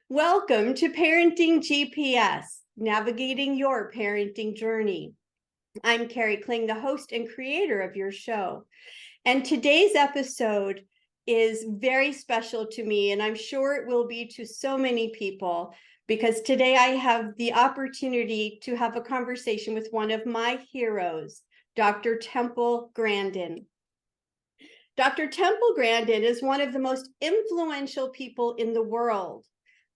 Welcome to Parenting GPS, navigating your parenting journey. I'm Kari, Kling, the host and creator of your show. And today's episode is very special to me, and I'm sure it will be to so many people, because today I have the opportunity to have a conversation with one of my heroes, Dr. Temple Grandin. Dr. Temple Grandin is one of the most influential people in the world.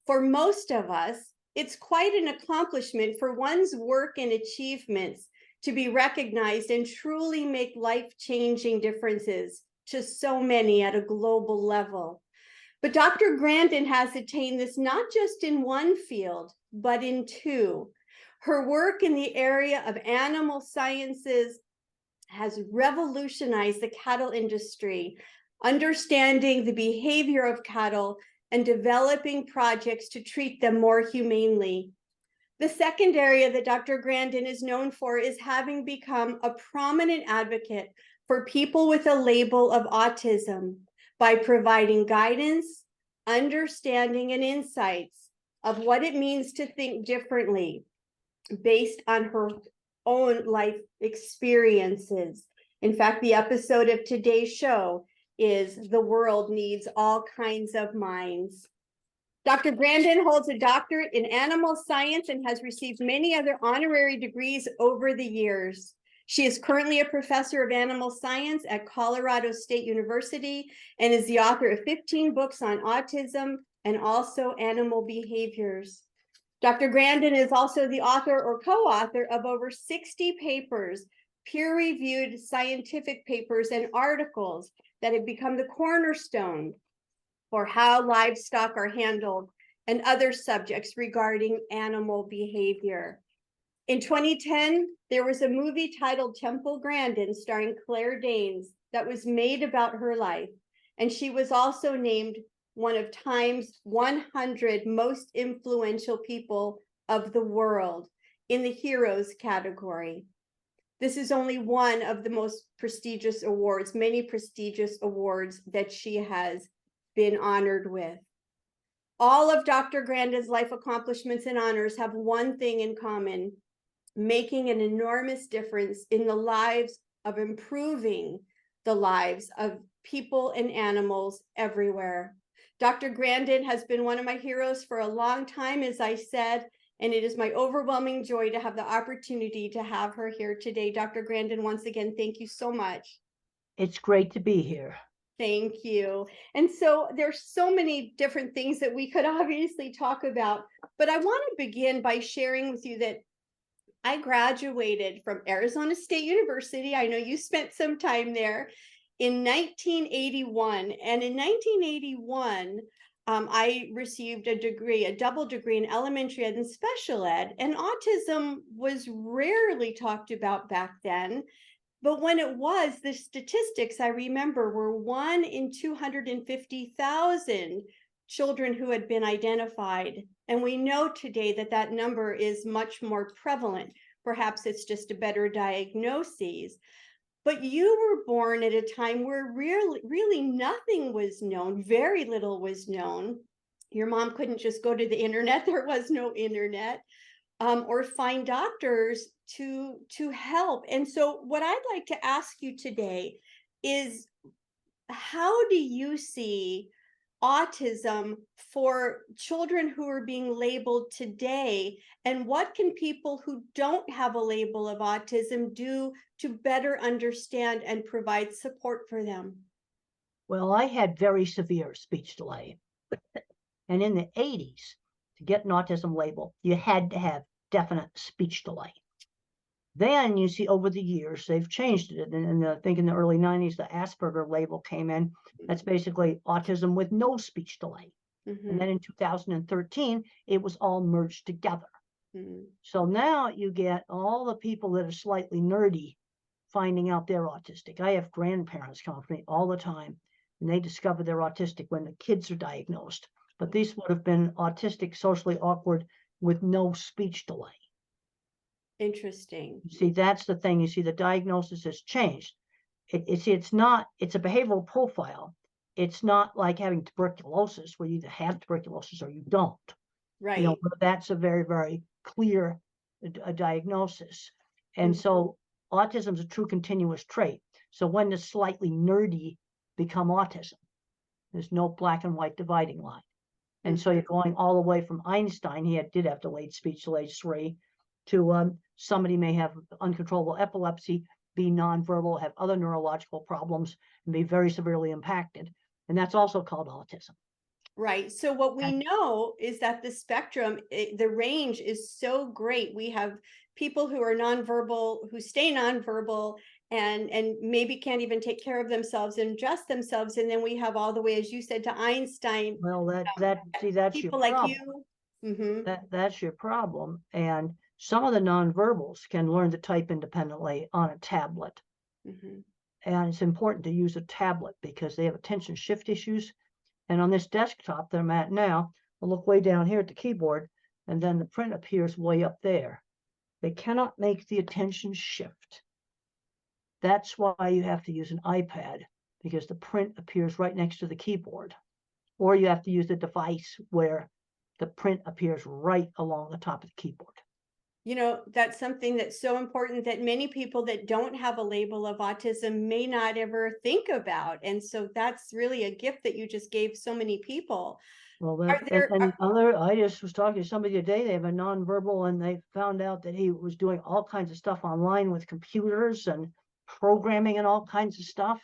For most of us, it's quite an accomplishment for one's work and achievements to be recognized and truly make life-changing differences to so many at a global level. But Dr. Grandin has attained this not just in one field, but in two. Her work in the area of animal sciences has revolutionized the cattle industry, understanding the behavior of cattle and developing projects to treat them more humanely. The second area that Dr. Grandin is known for is having become a prominent advocate for people with a label of autism by providing guidance, understanding, and insights of what it means to think differently based on her own life experiences. In fact, the episode of today's show is "The World Needs All Kinds of Minds." Dr. Grandin holds a doctorate in animal science and has received many other honorary degrees over the years. She is currently a professor of animal science at Colorado State University and is the author of 15 books on autism and also animal behaviors. Dr. Grandin is also the author or co-author of over 60 papers, peer-reviewed scientific papers and articles that have become the cornerstone for how livestock are handled and other subjects regarding animal behavior. In 2010, there was a movie titled Temple Grandin starring Claire Danes that was made about her life, and she was also named one of Time's 100 most influential people of the world in the Heroes category. This is only one of the most prestigious awards, many prestigious awards that she has been honored with. All of Dr. Grandin's life accomplishments and honors have one thing in common: making an enormous difference in the lives of improving the lives of people and animals everywhere. Dr. Grandin has been one of my heroes for a long time, as I said, and it is my overwhelming joy to have the opportunity to have her here today. Dr. Grandin, once again, thank you so much. It's great to be here. Thank you. And so there's so many different things that we could obviously talk about, but I want to begin by sharing with you that I graduated from Arizona State University. I know you spent some time there in 1981. And in 1981, I received a degree, a double degree in elementary ed and special ed. And autism was rarely talked about back then. But when it was, the statistics I remember were 1 in 250,000 children who had been identified. And we know today that that number is much more prevalent. Perhaps it's just a better diagnosis. But you were born at a time where really nothing was known, very little was known. Your mom couldn't just go to the internet, there was no internet, or find doctors to help. And so what I'd like to ask you today is, how do you see autism for children who are being labeled today, and what can people who don't have a label of autism do to better understand and provide support for them? Well, I had very severe speech delay. And in the 80s, to get an autism label, you had to have definite speech delay. Then you see over the years, they've changed it. And I think in the early 90s, the Asperger label came in. That's basically autism with no speech delay. Mm-hmm. And then in 2013, it was all merged together. Mm-hmm. So now you get all the people that are slightly nerdy finding out they're autistic. I have grandparents come up to me all the time, and they discover they're autistic when the kids are diagnosed. But these would have been autistic, socially awkward, with no speech delay. Interesting. You see, that's the thing. You see, the diagnosis has changed. It's a behavioral profile. It's not like having tuberculosis, where you either have tuberculosis or you don't. Right. That's a very, very clear diagnosis. And so autism is a true continuous trait. So when the slightly nerdy become autism, there's no black and white dividing line. And so you're going all the way from Einstein, did have delayed speech till age 3, to somebody may have uncontrollable epilepsy, be nonverbal, have other neurological problems, and be very severely impacted. And that's also called autism. Right. So what we know is that the spectrum, the range is so great. We have people who are nonverbal, who stay nonverbal, and maybe can't even take care of themselves and adjust themselves. And then we have all the way, as you said, to Einstein. Well, that's people your like problem. you. That's your problem. And some of the nonverbals can learn to type independently on a tablet. And it's important to use a tablet because they have attention shift issues. And on this desktop that I'm at now, I'll look way down here at the keyboard, and then the print appears way up there. They cannot make the attention shift. That's why you have to use an iPad, because the print appears right next to the keyboard. Or you have to use a device where the print appears right along the top of the keyboard. That's something that's so important that many people that don't have a label of autism may not ever think about. And so that's really a gift that you just gave so many people. Well, I just was talking to somebody today. They have a nonverbal, and they found out that he was doing all kinds of stuff online with computers and programming and all kinds of stuff.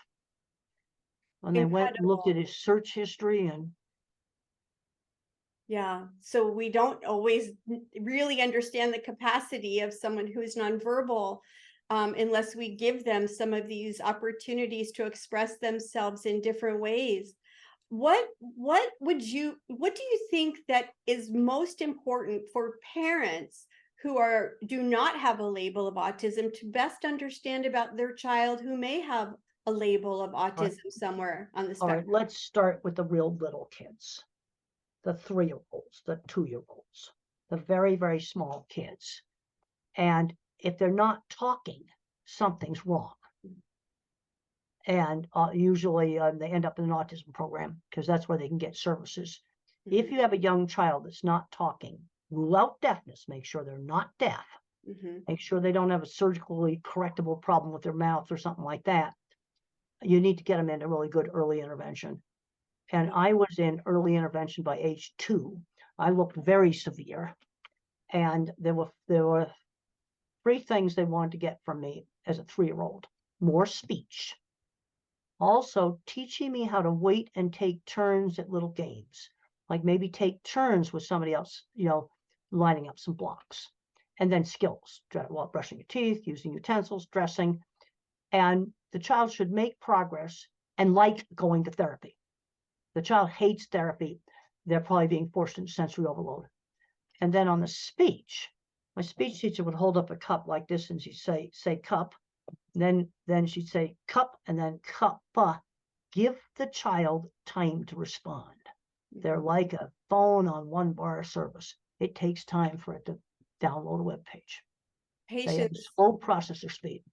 And they went and looked at his search history, and yeah, so we don't always really understand the capacity of someone who is nonverbal, unless we give them some of these opportunities to express themselves in different ways. What do you think that is most important for parents who do not have a label of autism to best understand about their child who may have a label of autism somewhere on the spectrum? all right, let's start with the real little kids. The 3-year-olds, the 2-year-olds, the very, very small kids. And if they're not talking, something's wrong. And usually they end up in an autism program because that's where they can get services. If you have a young child that's not talking, rule out deafness, make sure they're not deaf. Make sure they don't have a surgically correctable problem with their mouth or something like that. You need to get them into really good early intervention. And I was in early intervention by age 2. I looked very severe. And there were 3 things they wanted to get from me as a 3-year-old. More speech. Also, teaching me how to wait and take turns at little games. Like maybe take turns with somebody else, lining up some blocks. And then skills, while brushing your teeth, using utensils, dressing. And the child should make progress and like going to therapy. The child hates therapy. They're probably being forced into sensory overload. And then on the speech, my speech teacher would hold up a cup like this, and she'd say cup. Then she'd say cup, and then cup. Give the child time to respond. They're like a phone on 1 bar of service. It takes time for it to download a web page. They have slow processor speed.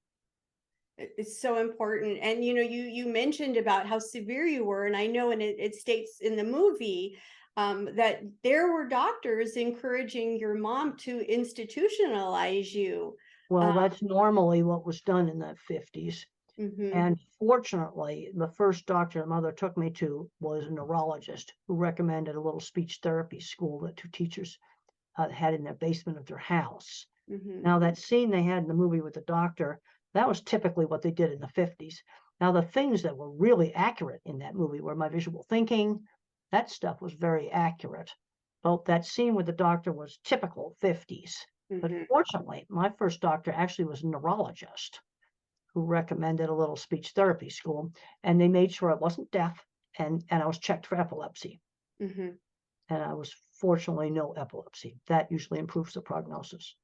It's so important. And you mentioned about how severe you were, and I know, and it states in the movie that there were doctors encouraging your mom to institutionalize you. Well, that's normally what was done in the 50s. And fortunately, the first doctor mother took me to was a neurologist who recommended a little speech therapy school that 2 teachers had in their basement of their house. Now, that scene they had in the movie with the doctor, that was typically what they did in the 50s. Now, the things that were really accurate in that movie were my visual thinking. That stuff was very accurate. But that scene with the doctor was typical 50s. But fortunately, my first doctor actually was a neurologist who recommended a little speech therapy school. And they made sure I wasn't deaf, and I was checked for epilepsy. And I was fortunately no epilepsy. That usually improves the prognosis.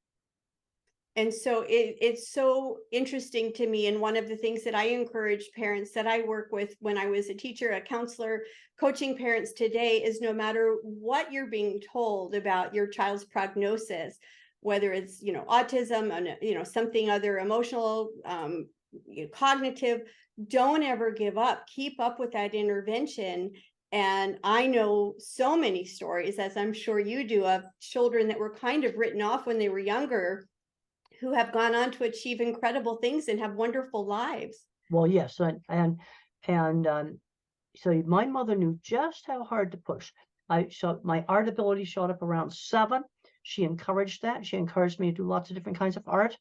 And so it's so interesting to me. And one of the things that I encourage parents that I work with when I was a teacher, a counselor, coaching parents today is no matter what you're being told about your child's prognosis, whether it's, autism, something other emotional, cognitive, don't ever give up. Keep up with that intervention And I know so many stories, as I'm sure you do, of children that were kind of written off when they were younger, who have gone on to achieve incredible things and have wonderful lives. Well, yes, and so my mother knew just how hard to push. My art ability showed up around 7. She encouraged that. She encouraged me to do lots of different kinds of art.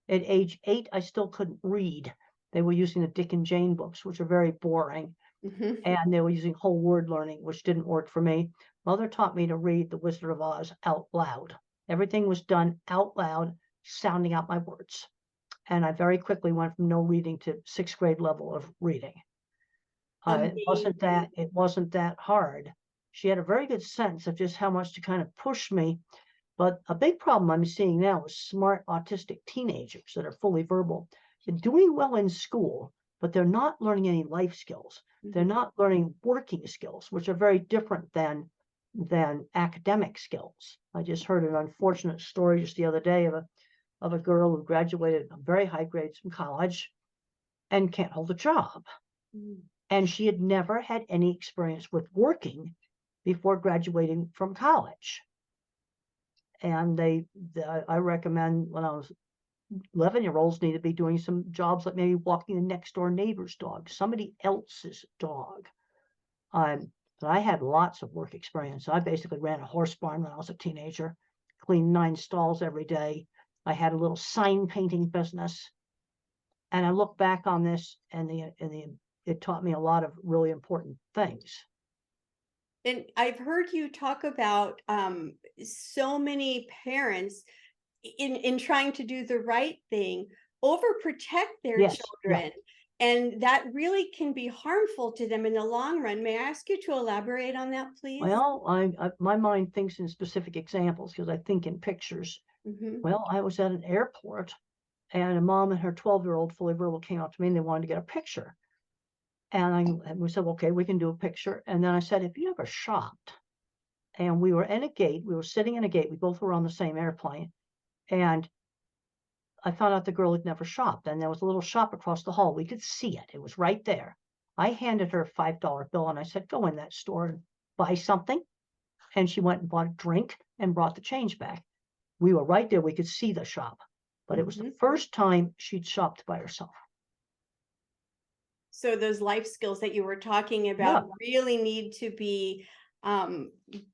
At age 8, I still couldn't read. They were using the Dick and Jane books, which are very boring. Mm-hmm. And they were using whole word learning, which didn't work for me. Mother taught me to read The Wizard of Oz out loud. Everything was done out loud, sounding out my words. And I very quickly went from no reading to 6th grade level of reading. It wasn't that hard. She had a very good sense of just how much to kind of push me. But a big problem I'm seeing now is smart autistic teenagers that are fully verbal. They're doing well in school, but they're not learning any life skills. They're not learning working skills, which are very different than academic skills. I just heard an unfortunate story just the other day of a girl who graduated very high grades from college and can't hold a job. And she had never had any experience with working before graduating from college. And I recommend, when I was 11-year-olds need to be doing some jobs like maybe walking the next door neighbor's dog, somebody else's dog. But I had lots of work experience. I basically ran a horse barn when I was a teenager, cleaned 9 stalls every day. I had a little sign painting business. And I look back on this, and it taught me a lot of really important things. And I've heard you talk about so many parents in trying to do the right thing, overprotect their children. And that really can be harmful to them in the long run. May I ask you to elaborate on that, please? Well, my mind thinks in specific examples because I think in pictures. Well, I was at an airport, and a mom and her 12-year-old fully verbal came up to me, and they wanted to get a picture. And we said, okay, we can do a picture. And then I said, have you ever shopped? And we were in a gate. We were sitting in a gate. We both were on the same airplane. And I found out the girl had never shopped. And there was a little shop across the hall. We could see it. It was right there. I handed her a $5 bill, and I said, go in that store and buy something. And she went and bought a drink and brought the change back. We were right there. We could see the shop. But it was the first time she'd shopped by herself. So those life skills that you were talking about really need to be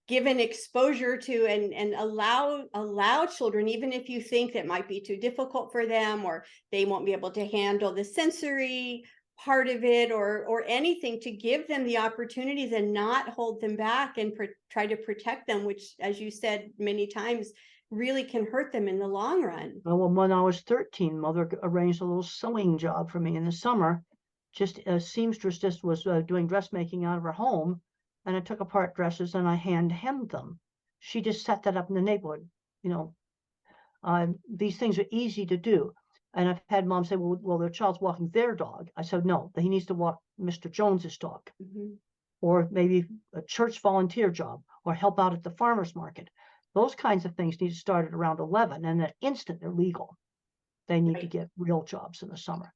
given exposure to, and allow children, even if you think that might be too difficult for them, or they won't be able to handle the sensory part of it, or anything, to give them the opportunities and not hold them back, and try to protect them, which, as you said many times, really can hurt them in the long run. Well, when I was 13, Mother arranged a little sewing job for me in the summer. Just a seamstress just was doing dressmaking out of her home, and I took apart dresses and I hand hemmed them. She just set that up in the neighborhood. These things are easy to do. And I've had moms say, well, their child's walking their dog. I said, no, he needs to walk Mr. Jones's dog, or maybe a church volunteer job, or help out at the farmer's market. Those kinds of things need to start at around 11, and the instant they're legal, they need to get real jobs in the summer.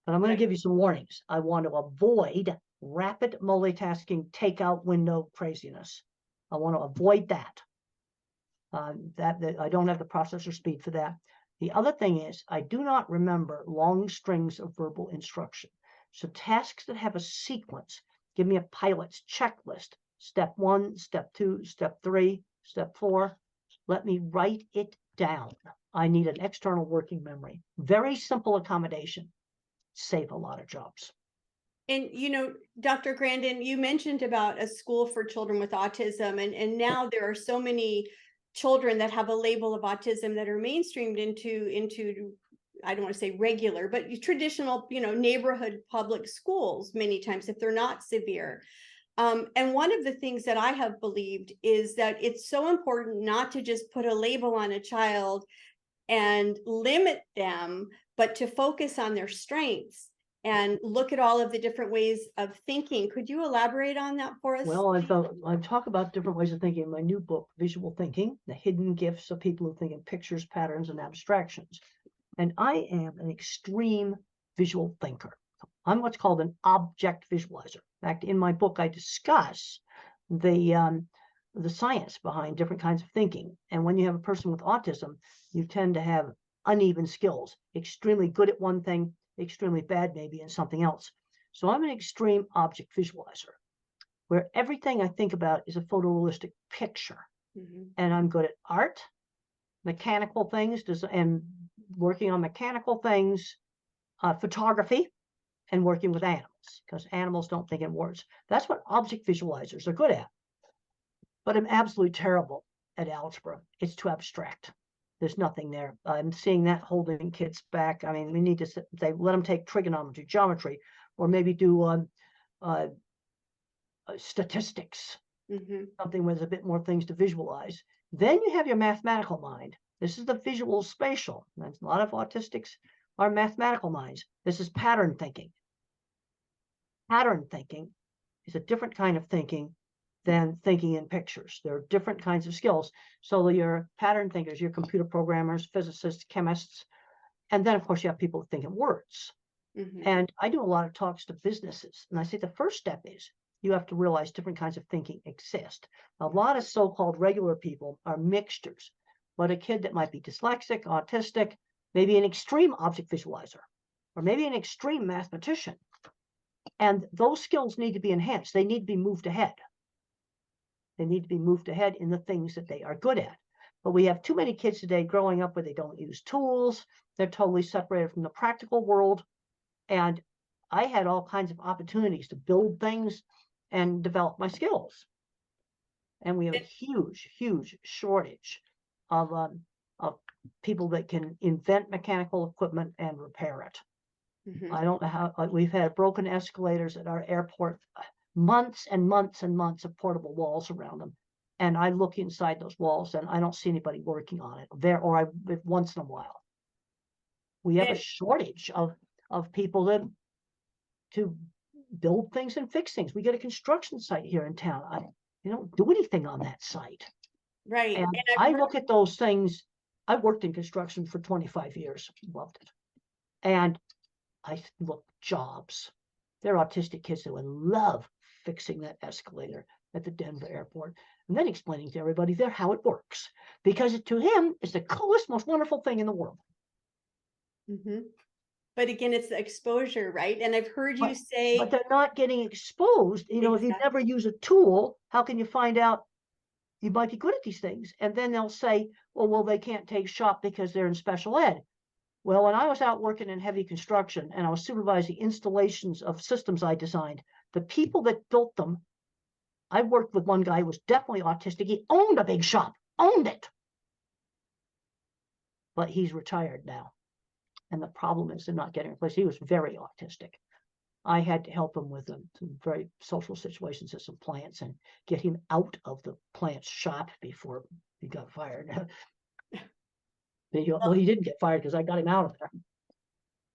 But I'm going to give you some warnings. I want to avoid rapid multitasking, takeout window craziness. I want to avoid that. That I don't have the processor speed for that. The other thing is, I do not remember long strings of verbal instruction. So tasks that have a sequence, give me a pilot's checklist. Step 1, step 2, step 3, step 4. Let me write it down. I need an external working memory. Very simple accommodation. Save a lot of jobs. And, Dr. Grandin, you mentioned about a school for children with autism, and now there are so many children that have a label of autism that are mainstreamed into I don't want to say regular, but traditional, neighborhood public schools many times, if they're not severe. And one of the things that I have believed is that it's so important not to just put a label on a child and limit them, but to focus on their strengths and look at all of the different ways of thinking. Could you elaborate on that for us? Well, I talk about different ways of thinking in my new book, Visual Thinking, The Hidden Gifts of People Who Think in Pictures, Patterns, and Abstractions. And I am an extreme visual thinker. I'm what's called an object visualizer. In fact, in my book, I discuss the science behind different kinds of thinking. And when you have a person with autism, you tend to have uneven skills, extremely good at one thing, extremely bad maybe in something else. So I'm an extreme object visualizer, where everything I think about is a photorealistic picture. And I'm good at art, mechanical things, and working on mechanical things, photography, and working with animals, because animals don't think in words. That's what object visualizers are good at. But I'm absolutely terrible at algebra. It's too abstract. There's nothing there. I'm seeing that holding kids back. I mean, we need to say, let them take trigonometry, geometry, or maybe do statistics, something with a bit more things to visualize. Then you have your mathematical mind. This is the visual spatial. A lot of autistics are mathematical minds. This is pattern thinking. Pattern thinking is a different kind of thinking than thinking in pictures. There are different kinds of skills. So your pattern thinkers, your computer programmers, physicists, chemists, and then of course you have people who think in words. And I do a lot of talks to businesses, and I say the first step is you have to realize different kinds of thinking exist. A lot of so-called regular people are mixtures, but a kid that might be dyslexic, autistic, maybe an extreme object visualizer, or maybe an extreme mathematician. And those skills need to be enhanced. They need to be moved ahead. They need to be moved ahead in the things that they are good at. But we have too many kids today growing up where they don't use tools. They're totally separated from the practical world. And I had all kinds of opportunities to build things and develop my skills. And we have a huge, huge shortage of people that can invent mechanical equipment and repair it. I don't know how. We've had broken escalators at our airport, months and months and months of portable walls around them. And I look inside those walls and I don't see anybody working on it there, or once in a while. We have a shortage of people to build things and fix things. We get a construction site here in town. They don't do anything on that site. Right. And I look at those things. I worked in construction for 25 years, loved it. And I look jobs. There are autistic kids that would love fixing that escalator at the Denver airport, and then explaining to everybody there how it works, because to him it's the coolest, most wonderful thing in the world. But again, it's the exposure, right? And I've heard you say, but they're not getting exposed. You know, if you never use a tool, how can you find out you might be good at these things? And then they'll say, well, they can't take shop because they're in special ed. Well, when I was out working in heavy construction and I was supervising installations of systems I designed, the people that built them, I worked with one guy who was definitely autistic. He owned a big shop, owned it. But he's retired now. And the problem is they're not getting replaced. He was very autistic. I had to help him with some very social situations at some plants and get him out of the plant's shop before he got fired. Well, he didn't get fired because I got him out of there.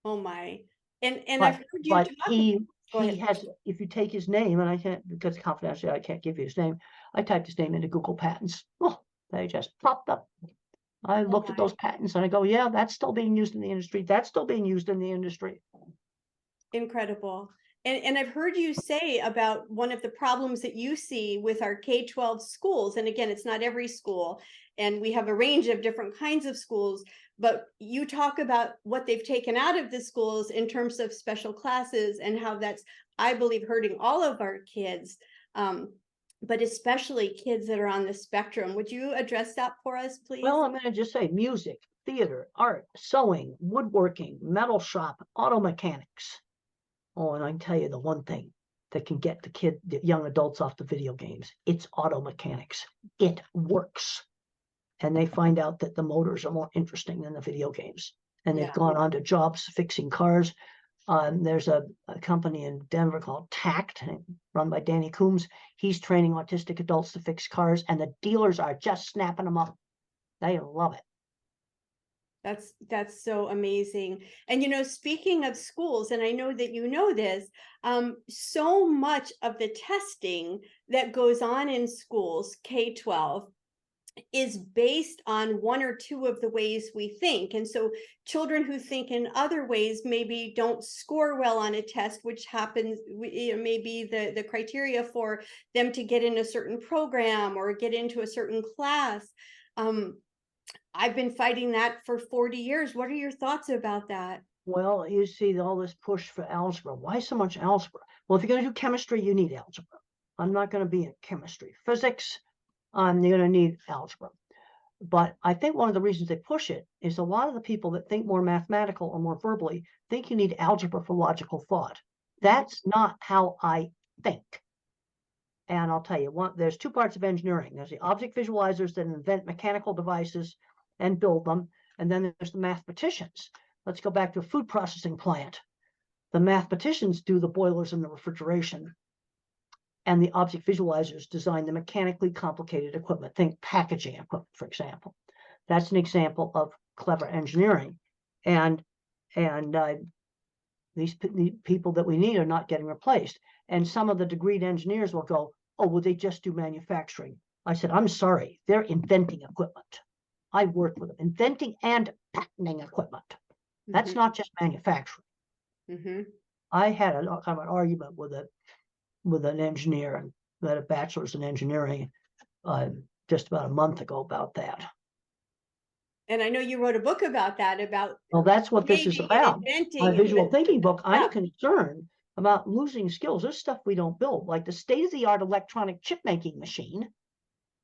Oh my. And I've heard you but talk. he has, if you take his name, and I can't, because confidentially I can't give you his name, I typed his name into Google Patents. Oh, they just popped up. I looked at those patents and I go, yeah, that's still being used in the industry. That's still being used in the industry. Incredible. And I've heard you say about one of the problems that you see with our K-12 schools. And again, it's not every school, and we have a range of different kinds of schools, but you talk about what they've taken out of the schools in terms of special classes and how that's, I believe, hurting all of our kids, but especially kids that are on the spectrum. Would you address that for us, please? Well, I'm going to just say music, theater, art, sewing, woodworking, metal shop, auto mechanics. Oh, and I can tell you the one thing that can get the young adults off the video games. It's auto mechanics. It works. And they find out that the motors are more interesting than the video games. And they've gone on to jobs fixing cars. There's a company in Denver called TACT, run by Danny Coombs. He's training autistic adults to fix cars, and the dealers are just snapping them up. They love it. That's so amazing. And, you know, speaking of schools, and I know that you know this, so much of the testing that goes on in schools, K-12, is based on one or two of the ways we think. And so children who think in other ways maybe don't score well on a test, which happens, maybe the criteria for them to get in a certain program or get into a certain class. I've been fighting that for 40 years. What are your thoughts about that? Well, you see all this push for algebra. Why so much algebra? Well, if you're going to do chemistry, you need algebra. I'm not going to be in chemistry. Physics, you're going to need algebra. But I think one of the reasons they push it is a lot of the people that think more mathematical or more verbally think you need algebra for logical thought. That's not how I think. And I'll tell you, there's two parts of engineering. There's the object visualizers that invent mechanical devices and build them. And then there's the mathematicians. Let's go back to a food processing plant. The mathematicians do the boilers and the refrigeration. And the object visualizers design the mechanically complicated equipment. Think packaging equipment, for example. That's an example of clever engineering. And these people that we need are not getting replaced. And some of the degreed engineers will go, oh, well, they just do manufacturing. I said, I'm sorry, they're inventing equipment. I worked with them, inventing and patenting equipment. That's not just manufacturing. I had an argument with an engineer and had a bachelor's in engineering just about a month ago about that. And I know you wrote a book about that, well, that's what this is about. My visual thinking book. I'm concerned about losing skills. There's stuff we don't build, like the state-of-the-art electronic chip making machine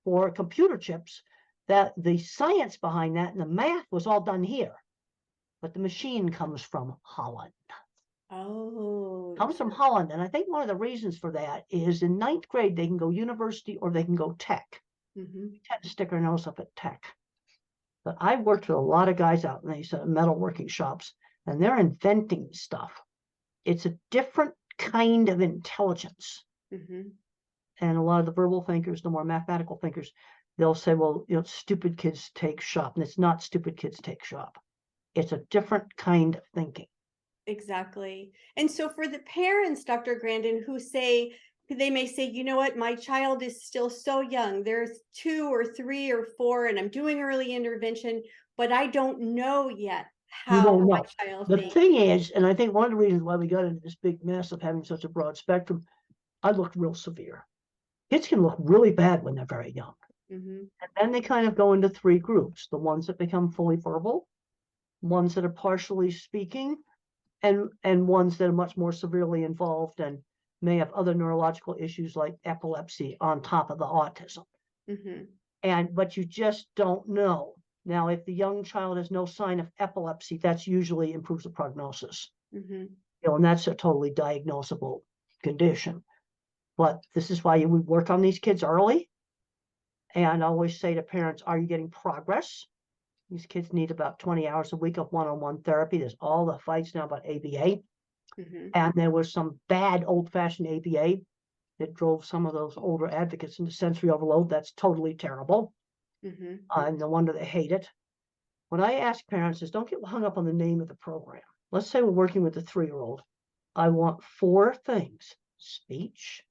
for computer chips, that the science behind that and the math was all done here. But the machine comes from Holland. Oh. Comes from Holland. And I think one of the reasons for that is in 9th grade, they can go university or they can go tech. We tend to stick our nose up at tech. But I've worked with a lot of guys out in these metalworking shops, and they're inventing stuff. It's a different kind of intelligence. And a lot of the verbal thinkers, the more mathematical thinkers, they'll say, well, stupid kids take shop. And it's not stupid kids take shop. It's a different kind of thinking. Exactly. And so for the parents, Dr. Grandin, they may say, you know what, my child is still so young. There's 2 or 3 or 4, and I'm doing early intervention, but I don't know yet how my child thinks. The thing is, and I think one of the reasons why we got into this big mess of having such a broad spectrum, I looked real severe. Kids can look really bad when they're very young. And then they kind of go into 3 groups: the ones that become fully verbal, ones that are partially speaking, and ones that are much more severely involved and may have other neurological issues like epilepsy on top of the autism. But you just don't know. Now, if the young child has no sign of epilepsy, that's usually improves the prognosis. And that's a totally diagnosable condition. But this is why we work on these kids early. And I always say to parents, are you getting progress? These kids need about 20 hours a week of one-on-one therapy. There's all the fights now about ABA. And there was some bad old-fashioned ABA that drove some of those older advocates into sensory overload. That's totally terrible. And no wonder they hate it. What I ask parents is, don't get hung up on the name of the program. Let's say we're working with a 3-year-old. I want 4 things: speech,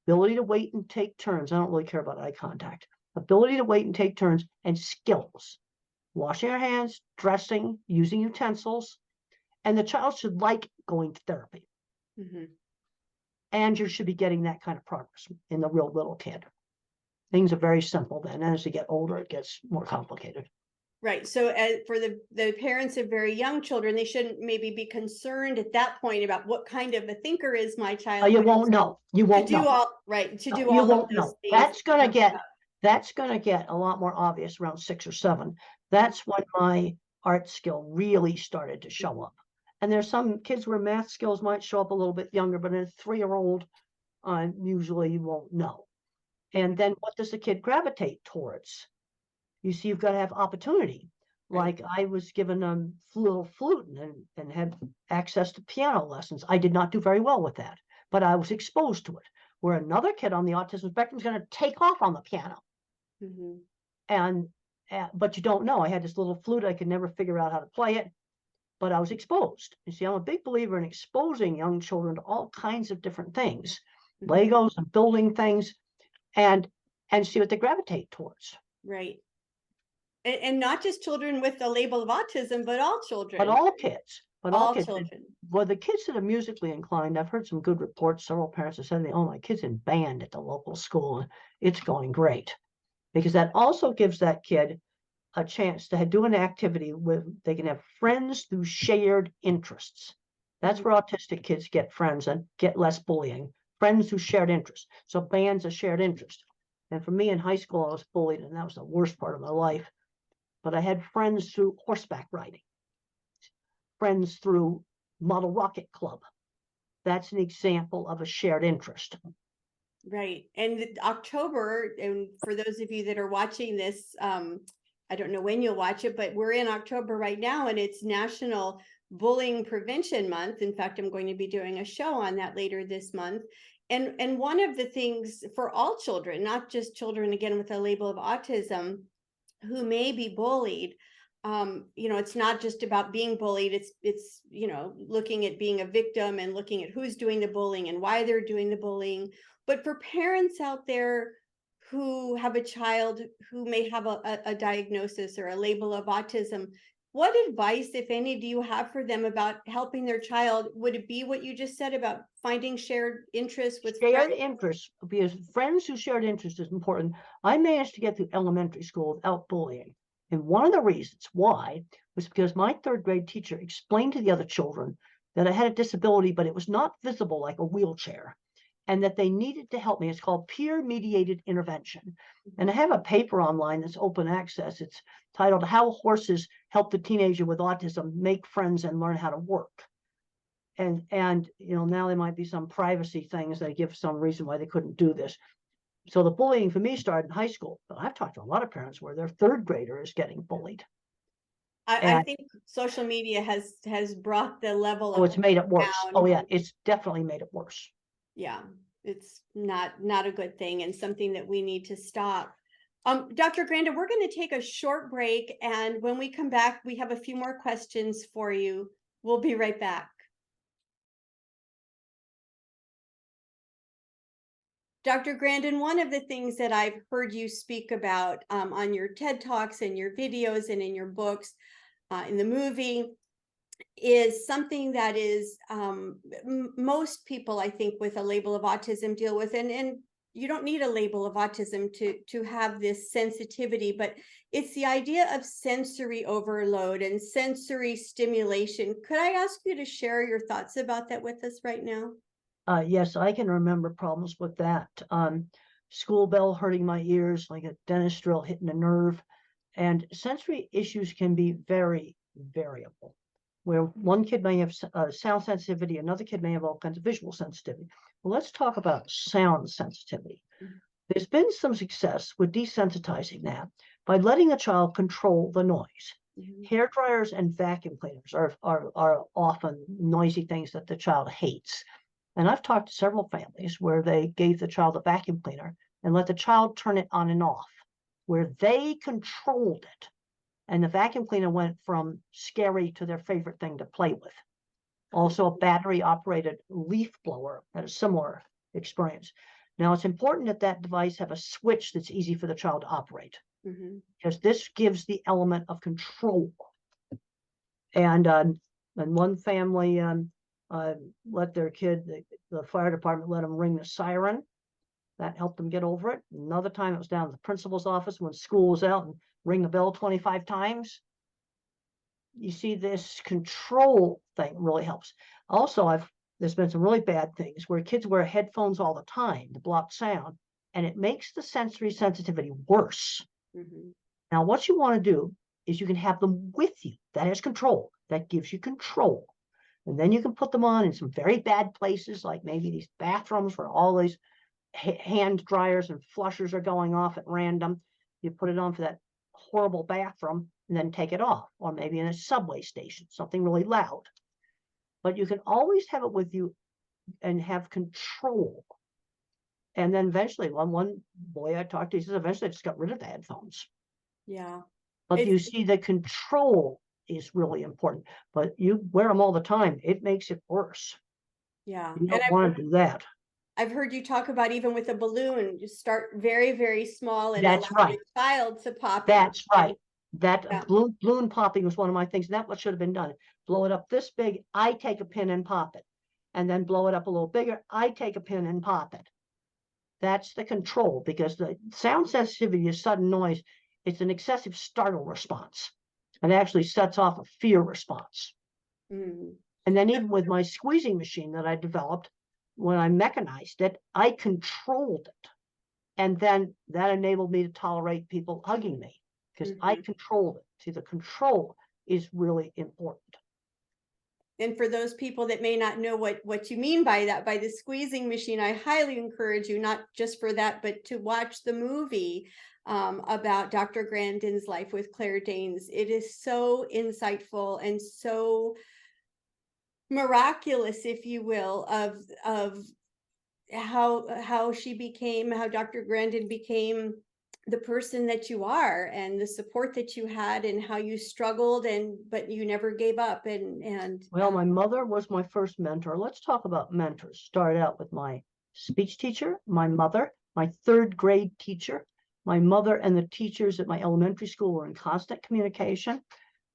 ability to wait and take turns. I don't really care about eye contact. Ability to wait and take turns, and skills. Washing our hands, dressing, using utensils. And the child should like going to therapy. And you should be getting that kind of progress in the real little kid. Things are very simple then. And as they get older, it gets more complicated. Right. So for the parents of very young children, they shouldn't maybe be concerned at that point about what kind of a thinker is my child. You won't know. You won't know. You won't know. That's going to get a lot more obvious around 6 or 7. That's when my art skill really started to show up. And there's some kids where math skills might show up a little bit younger, but in a 3-year-old, usually you won't know. And then what does the kid gravitate towards? You see, you've got to have opportunity. Like I was given a little flute and had access to piano lessons. I did not do very well with that, but I was exposed to it. Where another kid on the autism spectrum is going to take off on the piano. But you don't know. I had this little flute. I could never figure out how to play it, but I was exposed. You see, I'm a big believer in exposing young children to all kinds of different things, Legos and building things, and see what they gravitate towards. Right. And not just children with the label of autism, but all But children. all kids, All children. Well, the kids that are musically inclined, I've heard some good reports. Several parents have said, "Oh, my kid's in band at the local school, and it's going great," because that also gives that kid a chance to do an activity where they can have friends through shared interests. That's Mhm. where autistic kids get friends and get less bullying. Friends who shared interests. So band's a shared interest. And for me in high school, I was bullied, and that was the worst part of my life. But I had friends through horseback riding, friends through model rocket club. That's an example of a shared interest. Right. And October, and for those of you that are watching this, I don't know when you'll watch it, but we're in October right now, and it's National Bullying Prevention Month. In fact, I'm going to be doing a show on that later this month. And one of the things for all children, not just children again with a label of autism, who may be bullied, it's not just about being bullied. It's looking at being a victim and looking at who's doing the bullying and why they're doing the bullying. But for parents out there who have a child who may have a diagnosis or a label of autism, what advice, if any, do you have for them about helping their child? Would it be what you just said about finding shared interests with Shared friends? interests, because friends who shared interests is important. I managed to get through elementary school without bullying. And one of the reasons why was because my third grade teacher explained to the other children that I had a disability, but it was not visible like a wheelchair, and that they needed to help me. It's called peer-mediated intervention. And I have a paper online that's open access. It's titled "How Horses Help the Teenager with Autism Make Friends and Learn How to Work." And now there might be some privacy things that give some reason why they couldn't do this. So the bullying for me started in high school, but I've talked to a lot of parents where their third grader is getting bullied. I And think social media has brought the level oh, of it's made it worse. down. Oh yeah, it's definitely made it worse. Yeah, it's not a good thing and something that we need to stop. Dr. Grandin, we're going to take a short break, and when we come back, we have a few more questions for you. We'll be right back. Dr. Grandin, one of the things that I've heard you speak about on your TED Talks and your videos and in your books, in the movie, is something that is most people, I think, with a label of autism deal with, and you don't need a label of autism to have this sensitivity, but it's the idea of sensory overload and sensory stimulation. Could I ask you to share your thoughts about that with us right now? Yes, I can remember problems with that. School bell hurting my ears, like a dentist drill hitting a nerve. And sensory issues can be very variable, where one kid may have sound sensitivity, another kid may have all kinds of visual sensitivity. Well, let's talk about sound sensitivity. Mhm. There's been some success with desensitizing that by letting a child control the noise. Mhm. Hair dryers and vacuum cleaners are often noisy things that the child hates. And I've talked to several families where they gave the child a vacuum cleaner and let the child turn it on and off, where they controlled it. And the vacuum cleaner went from scary to their favorite thing to play with. Also, a battery operated leaf blower had a similar experience. Now, it's important that that device have a switch that's easy for the child to operate, Mhm. because this gives the element of control. And one family let their kid, the fire department let them ring the siren. That helped them get over it. Another time it was down at the principal's office when school was out, and ring the bell 25 times. You see, this control thing really helps. Also, there's been some really bad things where kids wear headphones all the time to block sound, and it makes the sensory sensitivity worse. Mhm. Now, what you want to do is you can have them with you. That has control. That gives you control. And then you can put them on in some very bad places, like maybe these bathrooms where all these hand dryers and flushers are going off at random. You put it on for that horrible bathroom and then take it off, or maybe in a subway station, something really loud. But you can always have it with you and have control. And then eventually, one boy I talked to, he says, eventually I just got rid of the headphones. Yeah. But you It's see, the control is really important. But you wear them all the time, it makes it worse. yeah. You And don't want to do that. I've heard you talk about even with a balloon, just start very, very small and allow That's right. the child to pop it. That's right. That Yeah. balloon popping was one of my things. And that's what should have been done. Blow it up this big. I take a pin and pop it. And then blow it up a little bigger. I take a pin and pop it. That's the control, because the sound sensitivity is sudden noise. It's an excessive startle response. And actually sets off a fear response. Mm. And then even with my squeezing machine that I developed, when I mechanized it, I controlled it. And then that enabled me to tolerate people hugging me, because I controlled it. See, the control is really important. And for those people that may not know what you mean by that, by the squeezing machine, I highly encourage you, not just for that, but to watch the movie about Dr. Grandin's life with Claire Danes. It is so insightful and so miraculous, if you will, of how she became, how Dr. Grandin became the person that you are, and the support that you had, and how you struggled, but you never gave up. Well, my mother was my first mentor. Let's talk about mentors. Started out with my speech teacher, my mother, my third grade teacher. My mother and the teachers at my elementary school were in constant communication.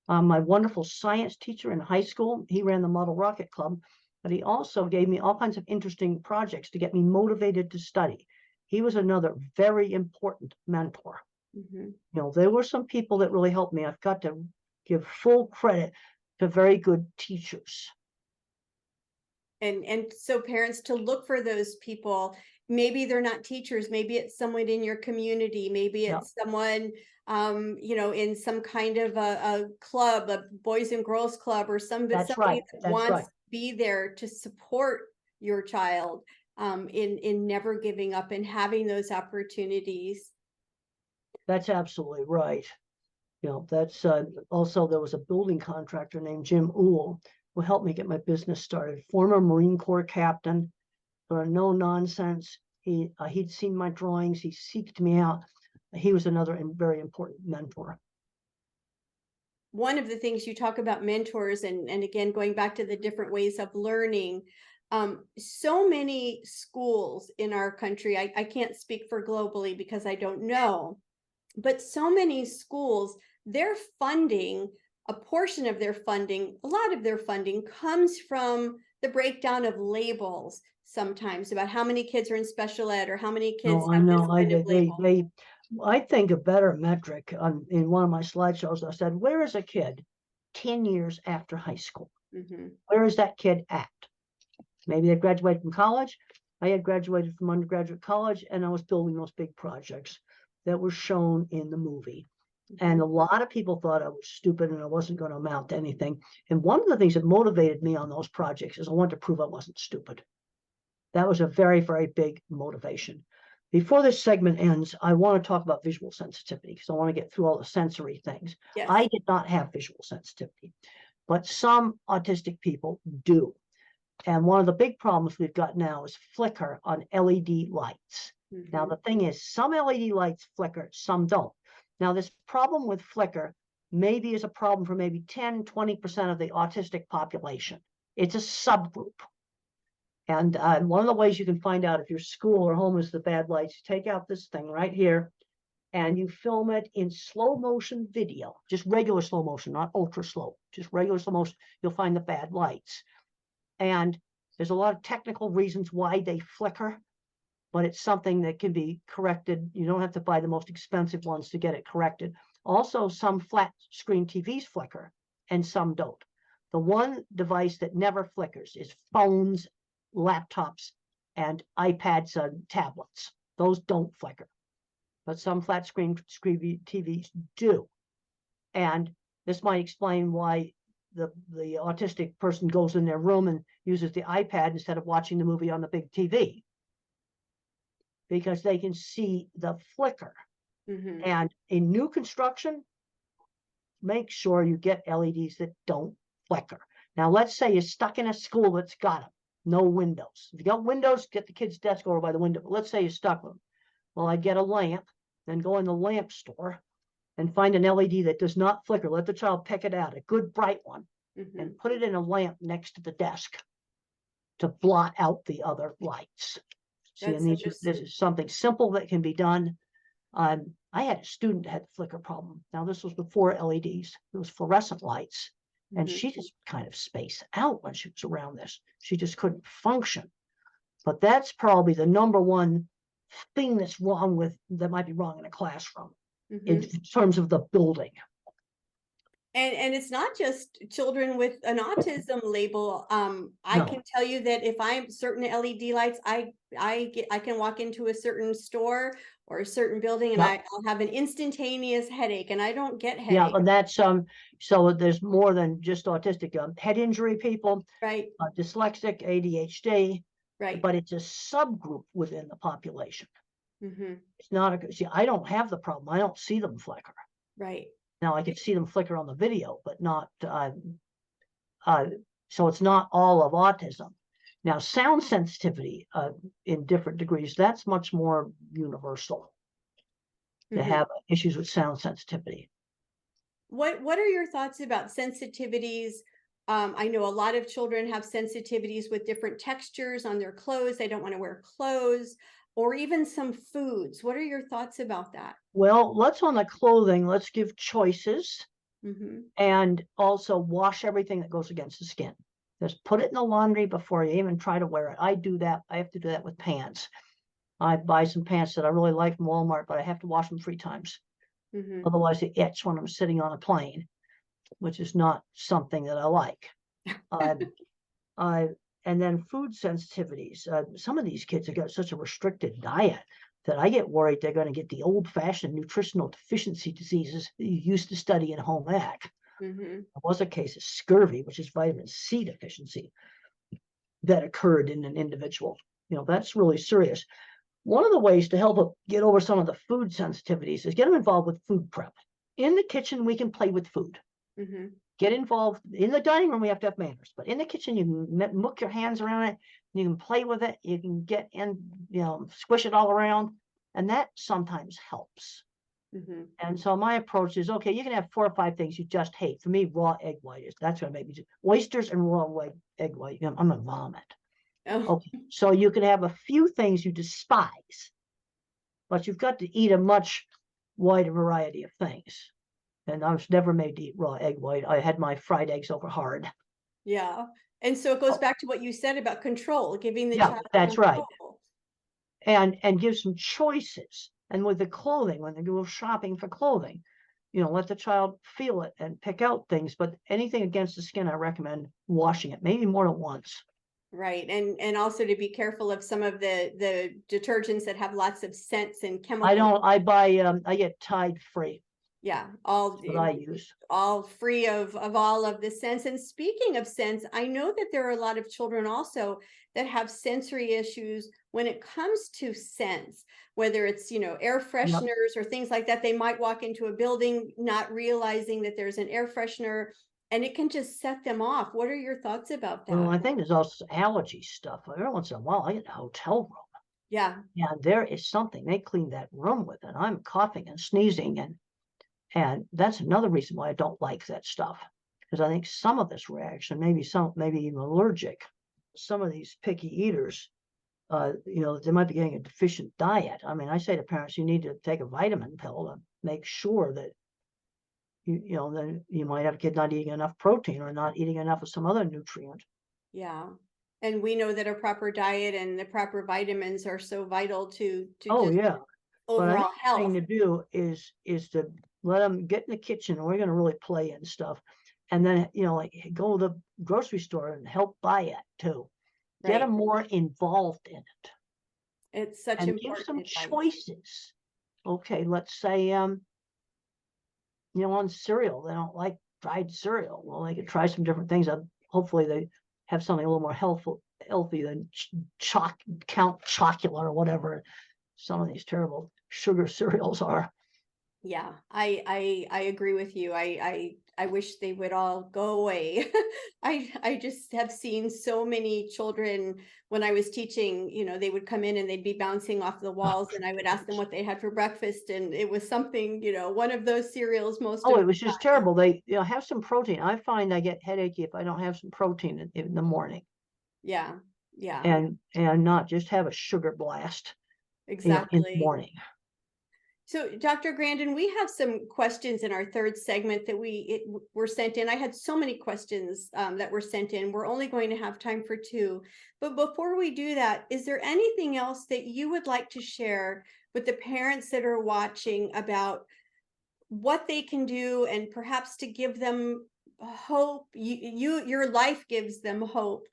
My wonderful science teacher in high school, he ran the Model Rocket Club, but he also gave me all kinds of interesting projects to get me motivated to study. He was another very important mentor. You know, there were some people that really helped me. I've got to give full credit to very good teachers. And so parents, to look for those people. Maybe they're not teachers, maybe it's someone in your community, maybe Yeah, it's someone in some kind of a club, a boys and girls club, or somebody that's right. that That's wants right. to be there to support your child in never giving up and having those opportunities. That's absolutely right. You know, that's also, there was a building contractor named Jim Uhl who helped me get my business started. Former Marine Corps captain, for no nonsense. He'd seen my drawings. He seeked me out. He was another very important mentor. One of the things you talk about mentors, and again, going back to the different ways of learning, so many schools in our country, I can't speak for globally because I don't know, but so many schools, their funding, a portion of their funding, a lot of their funding comes from the breakdown of labels sometimes about how many kids are in special ed or how many kids No, I have this know. kind of label. I think a better metric in one of my slideshows, I said, where is a kid 10 years after high school? Where is that kid at? Maybe they graduated from college. I had graduated from undergraduate college, and I was building those big projects that were shown in the movie. And a lot of people thought I was stupid and I wasn't going to amount to anything. And one of the things that motivated me on those projects is I wanted to prove I wasn't stupid. That was a very, very big motivation. Before this segment ends, I want to talk about visual sensitivity, because I want to get through all the sensory things. Yes. I did not have visual sensitivity, but some autistic people do. And one of the big problems we've got now is flicker on LED lights. Now, the thing is, some LED lights flicker, some don't. Now, this problem with flicker maybe is a problem for maybe 10, 20% of the autistic population. It's a subgroup. And one of the ways you can find out if your school or home is the bad lights, you take out this thing right here and you film it in slow motion video, just regular slow motion, not ultra slow, just regular slow motion. You'll find the bad lights. And there's a lot of technical reasons why they flicker, but it's something that can be corrected. You don't have to buy the most expensive ones to get it corrected. Also, some flat screen TVs flicker and some don't. The one device that never flickers is phones, laptops, and iPads and tablets. Those don't flicker, but some flat screen TVs do. And this might explain why the autistic person goes in their room and uses the iPad instead of watching the movie on the big TV, because they can see the flicker. And in new construction, make sure you get LEDs that don't flicker. Now, let's say you're stuck in a school that's got them, no windows. If you got windows, get the kid's desk over by the window. But let's say you're stuck with them. Well, I'd get a lamp, then go in the lamp store and find an LED that does not flicker. Let the child pick it out, a good bright one, and put it in a lamp next to the desk to blot out the other lights. See, and this is something simple that can be done. I had a student that had the flicker problem. Now, this was before LEDs. It was fluorescent lights. And she just kind of spaced out when she was around this. She just couldn't function. But that's probably the number one thing that's wrong that might be wrong in a classroom in terms of the building. And it's not just children with an autism label. I can tell you that if I'm certain LED lights, I can walk into a certain store or a certain building and I'll have an instantaneous headache, and I don't get headache. Yeah, and that's so there's more than just autistic. Head injury people, right? Dyslexic, ADHD, right? But it's a subgroup within the population. It's not see, I don't have the problem. I don't see them flicker. Right. Now I can see them flicker on the video, but not so it's not all of autism. Now, sound sensitivity in different degrees, that's much more universal. They have issues with sound sensitivity. What are your thoughts about sensitivities? I know a lot of children have sensitivities with different textures on their clothes. They don't want to wear clothes, or even some foods. What are your thoughts about that? Well, on the clothing, let's give choices and also wash everything that goes against the skin. Just put it in the laundry before you even try to wear it. I do that. I have to do that with pants. I buy some pants that I really like from Walmart, but I have to wash them 3 times. Otherwise, they itch when I'm sitting on a plane, which is not something that I like. And then food sensitivities. Some of these kids have got such a restricted diet that I get worried they're going to get the old-fashioned nutritional deficiency diseases that you used to study in home ec. There was a case of scurvy, which is vitamin C deficiency, that occurred in an individual. That's really serious. One of the ways to help get over some of the food sensitivities is get them involved with food prep. In the kitchen, we can play with food. Get involved. In the dining room, we have to have manners. But in the kitchen, you can muck your hands around it. You can play with it. You can get in, squish it all around. And that sometimes helps. And so my approach is, okay, you can have 4 or 5 things you just hate. For me, raw egg white that's going to make me oysters and raw egg white. I'm going to vomit. Okay, so you can have a few things you despise, but you've got to eat a much wider variety of things. And I was never made to eat raw egg white. I had my fried eggs over hard. Yeah. And so it goes back to what you said about control, giving the child that's control. Right. And give some choices. And with the clothing, when they go shopping for clothing, let the child feel it and pick out things. But anything against the skin, I recommend washing it, maybe more than once. Right. And also to be careful of some of the detergents that have lots of scents and chemicals. I get Tide free. Yeah, I use all free of all of the scents. And speaking of scents, I know that there are a lot of children also that have sensory issues when it comes to scents, whether it's air fresheners or things like that. They might walk into a building not realizing that there's an air freshener, and it can just set them off. What are your thoughts about that? Well, I think there's also allergy stuff. Every once in a while, I get a hotel room. Yeah. Yeah, there is something they clean that room with, and I'm coughing and sneezing, and that's another reason why I don't like that stuff, because I think some of this reaction, maybe even allergic. Some of these picky eaters, they might be getting a deficient diet. I mean, I say to parents, you need to take a vitamin pill to make sure that then you might have a kid not eating enough protein or not eating enough of some other nutrient. Yeah. And we know that a proper diet and the proper vitamins are so vital to overall health. The thing to do is to let them get in the kitchen, and we're going to really play and stuff. And then, go to the grocery store and help buy it too. Right. Get them more involved in it. It's such and important give some advice. Choices. Okay, let's say, on cereal, they don't like fried cereal. Well, they could try some different things. Hopefully they have something a little more healthy than Count Chocula or whatever some of these terrible sugar cereals are. Yeah, I agree with you. I wish they would all go away. I just have seen so many children when I was teaching, they would come in and they'd be bouncing off the walls, and I would ask them what they had for breakfast, and it was something, one of those cereals most of it was just terrible. They have some protein. I find I get headachy if I don't have some protein in the morning. Yeah. Yeah, and not just have a sugar blast, in the exactly. morning. So, Dr. Grandin, we have some questions in our third segment that were sent in. I had so many questions that were sent in. We're only going to have time for two. But before we do that, is there anything else that you would like to share with the parents that are watching about what they can do, and perhaps to give them hope? Your life gives them hope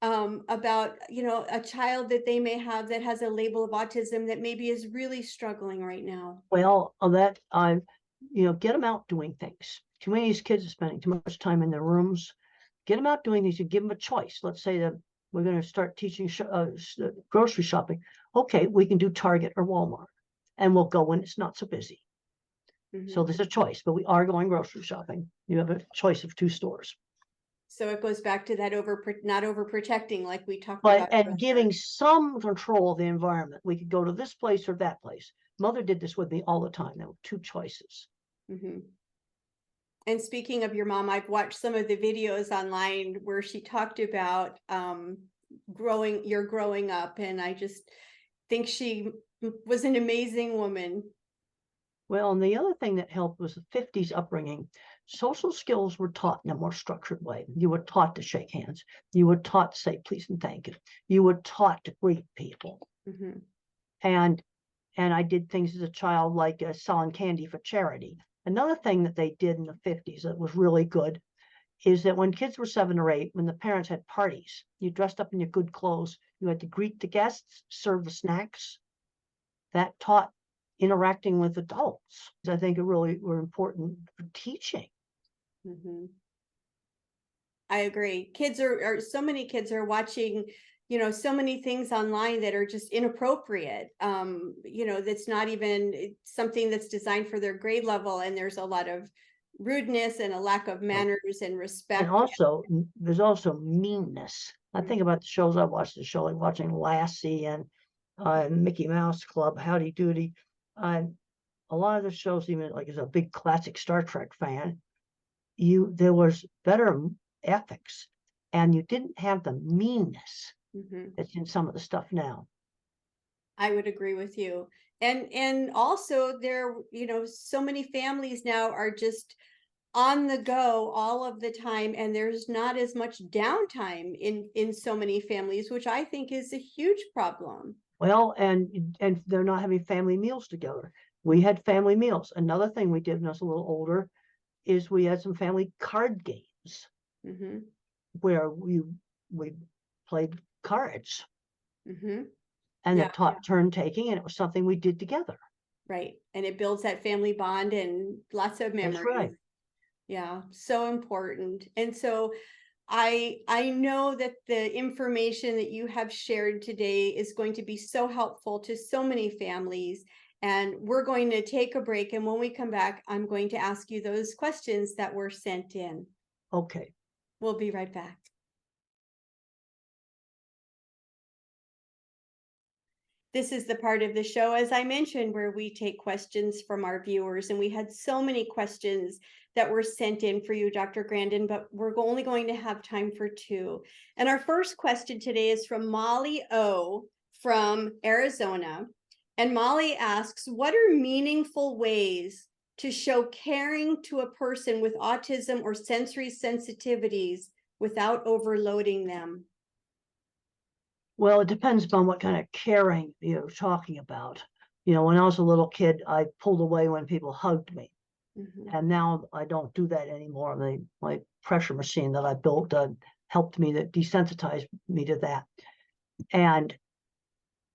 about, a child that they may have that has a label of autism that maybe is really struggling right now. Well, get them out doing things. Too many of these kids are spending too much time in their rooms. Get them out doing these and give them a choice. Let's say that we're going to start teaching grocery shopping. Okay, we can do Target or Walmart, and we'll go when it's not so busy. So there's a choice, but we are going grocery shopping. You have a choice of 2 stores. So it goes back to that not overprotecting, like we talked But about and earlier. giving some control of the environment. We could go to this place or that place. Mother did this with me all the time. There were 2 choices. Mhm. And speaking of your mom, I've watched some of the videos online where she talked about growing up, and I just think she was an amazing woman. Well, and the other thing that helped was the 50s upbringing. Social skills were taught in a more structured way. You were taught to shake hands. You were taught to say please and thank you. You were taught to greet people. Mhm. And I did things as a child like selling candy for charity. Another thing that they did in the 50s that was really good is that when kids were 7 or 8, when the parents had parties, you dressed up in your good clothes. You had to greet the guests, serve the snacks. That taught interacting with adults. I think it really were important for teaching. Mhm. I agree. So many kids are watching, so many things online that are just inappropriate. That's not even something that's designed for their grade level. And there's a lot of rudeness and a lack of manners and And respect. also, there's also meanness. I Mm. think about the shows I watched, like watching Lassie and Mickey Mouse Club, Howdy Doody. A lot of the shows, even like as a big classic Star Trek fan, there was better ethics, and you didn't have the meanness Mhm. that's in some of the stuff now. I would agree with you. And also there, so many families now are just on the go all of the time, and there's not as much downtime in so many families, which I think is a huge problem. Well, and they're not having family meals together. We had family meals. Another thing we did when I was a little older is we had some family card games Mm-hmm. where we played cards, Mm-hmm. and Yeah, it taught turn taking, and it was something we did together. right. And it builds that family bond and lots of That's memories. right. Yeah, so important. And so I know that the information that you have shared today is going to be so helpful to so many families. And we're going to take a break. And when we come back, I'm going to ask you those questions that were sent in. Okay. We'll be right back. This is the part of the show, as I mentioned, where we take questions from our viewers. And we had so many questions that were sent in for you, Dr. Grandin, but we're only going to have time for 2. And our first question today is from Molly O from Arizona. And Molly asks, what are meaningful ways to show caring to a person with autism or sensory sensitivities without overloading them? Well, it depends upon what kind of caring you're talking about. When I was a little kid, I pulled away when people hugged me. Mm-hmm. And now I don't do that anymore. My pressure machine that I built helped me to desensitize me to that. And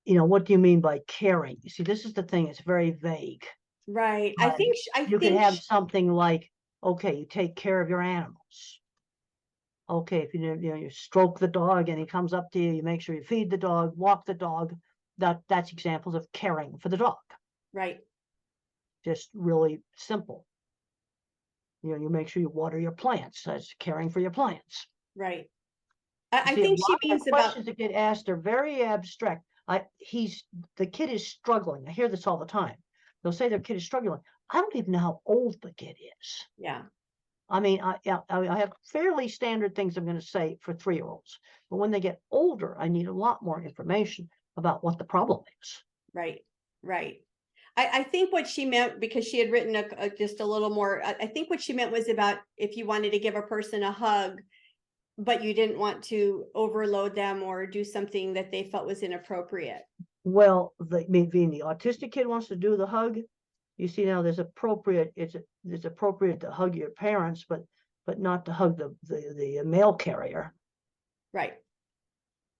what do you mean by caring? You see, this is the thing, it's very vague. Right. I think You could have something like, okay, you take care of your animals. Okay, if you stroke the dog and he comes up to you, you make sure you feed the dog, walk the dog. That's examples of caring for the dog. right. Just really simple. You make sure you water your plants. That's caring for your plants. Right. You I see, a think lot she of the means about, questions that get asked are very abstract. The kid is struggling. I hear this all the time. They'll say their kid is struggling. I don't even know how old the kid is. yeah. I mean, I have fairly standard things I'm going to say for 3-year-olds, but when they get older, I need a lot more information about what the problem is. Right, right. I think what she meant, because she had written just a little more, I think what she meant was about if you wanted to give a person a hug, but you didn't want to overload them or do something that they felt was inappropriate. Well, being the autistic kid wants to do the hug, you see now there's appropriate, it's appropriate to hug your parents, but not to hug the mail carrier. Right.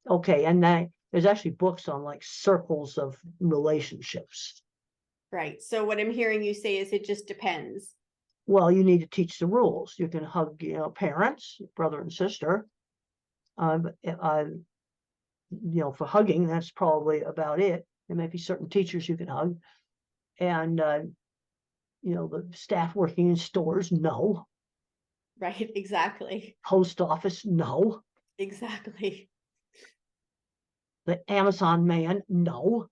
Okay, and there's actually books on like circles of relationships. Right. So what I'm hearing you say is it just depends. Well, you need to teach the rules. You can hug, parents, brother and sister. For hugging, that's probably about it. There may be certain teachers you can hug, and the staff working in stores, no. Right. Exactly. Post office, no. Exactly. The Amazon man, no.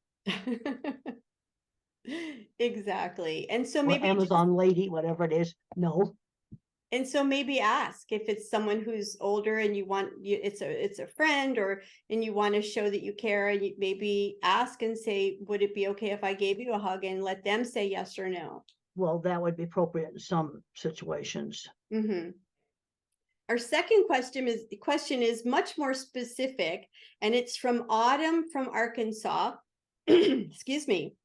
Exactly. And so Or maybe Amazon lady, whatever it is, no. maybe ask if it's someone who's older and you want it's a friend, and you want to show that you care, and you maybe ask and say, would it be okay if I gave you a hug, and let them say yes or no. Well, that would be appropriate in some situations. Mm-hmm. Our second question is much more specific, and it's from Autumn from Arkansas. Excuse me.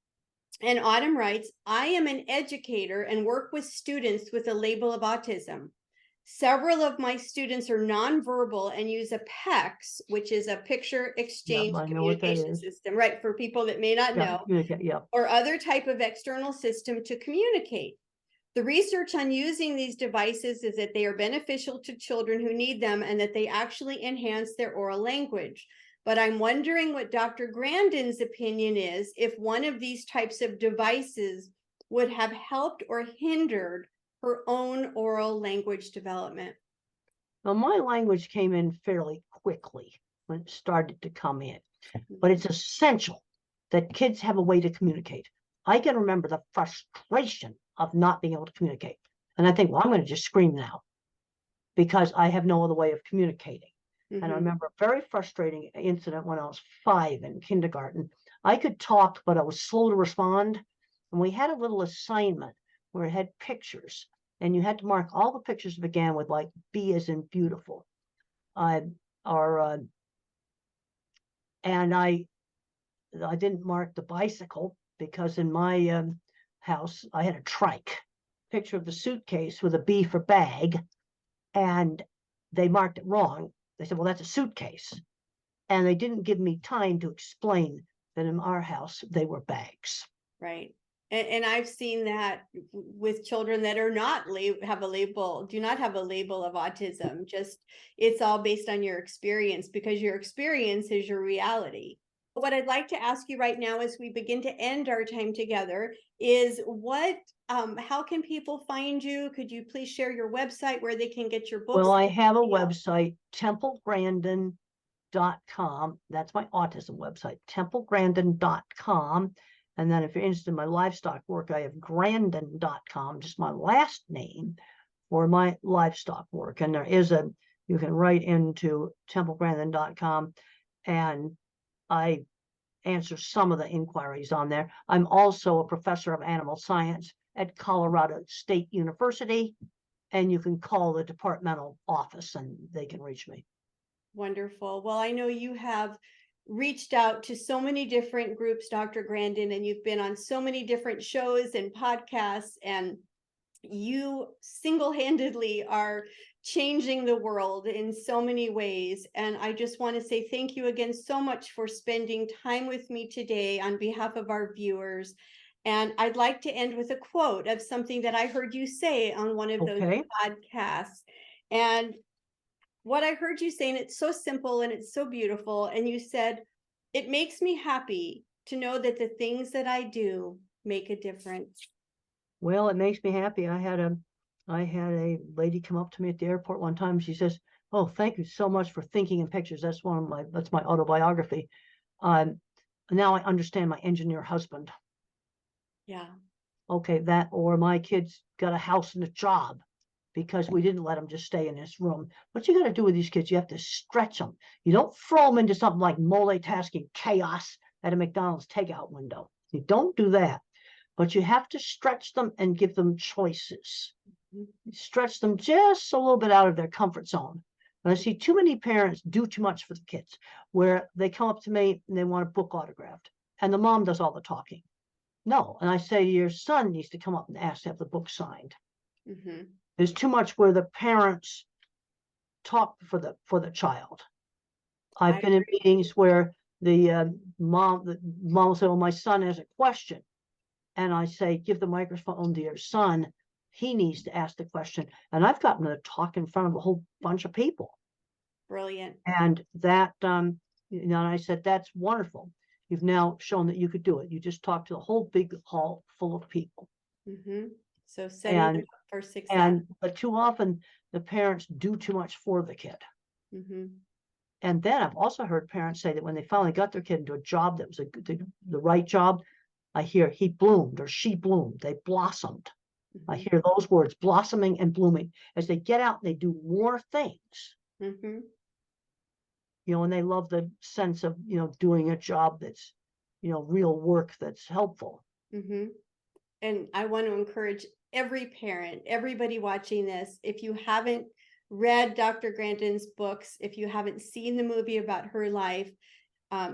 And Autumn writes, I am an educator and work with students with a label of autism. Several of my students are nonverbal and use a PECS, which is a picture exchange I know what that communication is. system, right? For people that may not know, Yeah. or other type of external system to communicate. The research on using these devices is that they are beneficial to children who need them and that they actually enhance their oral language. But I'm wondering what Dr. Grandin's opinion is if one of these types of devices would have helped or hindered her own oral language development. Now, my language came in fairly quickly when it started to come in, but it's essential that kids have a way to communicate. I can remember the frustration of not being able to communicate. And I think, well, I'm going to just scream now because I have no other way of communicating. And I remember a very frustrating incident when I was 5 in kindergarten. I could talk, but I was slow to respond. And we had a little assignment where it had pictures, and you had to mark all the pictures that began with like B as in beautiful. And I didn't mark the bicycle because in my house I had a trike. Picture of the suitcase with a B for bag, and they marked it wrong. They said, well, that's a suitcase. And they didn't give me time to explain that in our house, they were bags. Right. And I've seen that with children that are not do not have a label of autism. Just, it's all based on your experience, because your experience is your reality. What I'd like to ask you right now as we begin to end our time together is how can people find you? Could you please share your website where they can get your books? Well, I have a website, templegrandin.com. That's my autism website, templegrandin.com. And then if you're interested in my livestock work, I have grandin.com, just my last name, for my livestock work. And you can write into templegrandin.com, and I answer some of the inquiries on there. I'm also a professor of animal science at Colorado State University, and you can call the departmental office and they can reach me. Wonderful. Well, I know you have reached out to so many different groups, Dr. Grandin, and you've been on so many different shows and podcasts, and you single-handedly are changing the world in so many ways. And I just want to say thank you again so much for spending time with me today on behalf of our viewers. And I'd like to end with a quote of something that I heard you say on one of those podcasts. And what I heard you say, and it's so simple and it's so beautiful, and you said, it makes me happy to know that the things that I do make a difference. Well, it makes me happy. I had a lady come up to me at the airport one time. She says, "Oh, thank you so much for thinking in pictures. That's my autobiography. Now I understand my engineer husband." Yeah. Okay, or my kids got a house and a job. because we didn't let them just stay in this room. What you got to do with these kids, you have to stretch them. You don't throw them into something like multitasking chaos at a McDonald's takeout window. You don't do that, but you have to stretch them and give them choices. Stretch them just a little bit out of their comfort zone. And I see too many parents do too much for the kids, where they come up to me and they want a book autographed, and the mom does all the talking. No, and I say your son needs to come up and ask to have the book signed. There's too much where the parents talk for the child. I've been in meetings where the mom will say, "Well, my son has a question," and I say, "Give the microphone to your son. He needs to ask the question." And I've gotten to talk in front of a whole bunch of people. Brilliant. And that, and I said, "That's wonderful. You've now shown that you could do it. You just talked to a whole big hall full of people." So setting them up for success. But too often the parents do too much for the kid. And then I've also heard parents say that when they finally got their kid into a job that was the right job, I hear he bloomed or she bloomed. They blossomed. I hear those words, blossoming and blooming, as they get out and they do more things. And they love the sense of, doing a job that's, real work that's helpful. And I want to encourage every parent, everybody watching this, if you haven't read Dr. Grandin's books, if you haven't seen the movie about her life,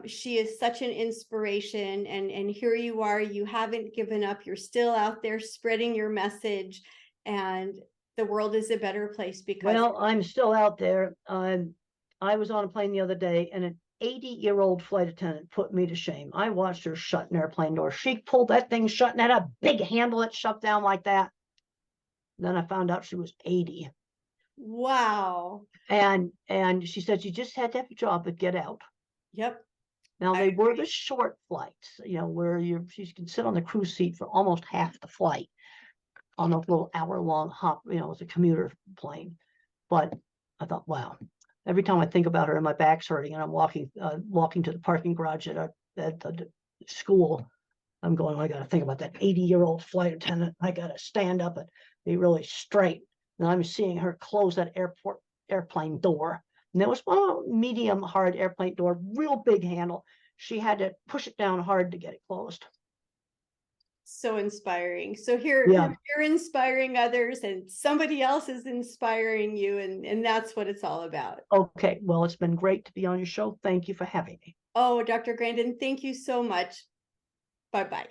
she is such an inspiration. And here you are, you haven't given up. You're still out there spreading your message, and the world is a better place because. Well, I'm still out there. I was on a plane the other day, and an 80-year-old flight attendant put me to shame. I watched her shut an airplane door. She pulled that thing shut and had a big handle that shut down like that. Then I found out she was 80. Wow. And she said she just had to have a job but get out. Yep. Now they were the short flights, where she can sit on the cruise seat for almost half the flight on a little hour-long hop. It's a commuter plane. But I thought, wow. Every time I think about her and my back's hurting and I'm walking to the parking garage at the school, I'm going, I got to think about that 80-year-old flight attendant. I got to stand up and be really straight. And I'm seeing her close that airplane door. And there was one medium hard airplane door, real big handle. She had to push it down hard to get it closed. So inspiring. So you're inspiring others, and somebody else is inspiring you, and that's what it's all about. Okay, well, it's been great to be on your show. Thank you for having me. Oh, Dr. Grandin, thank you so much. Bye-bye.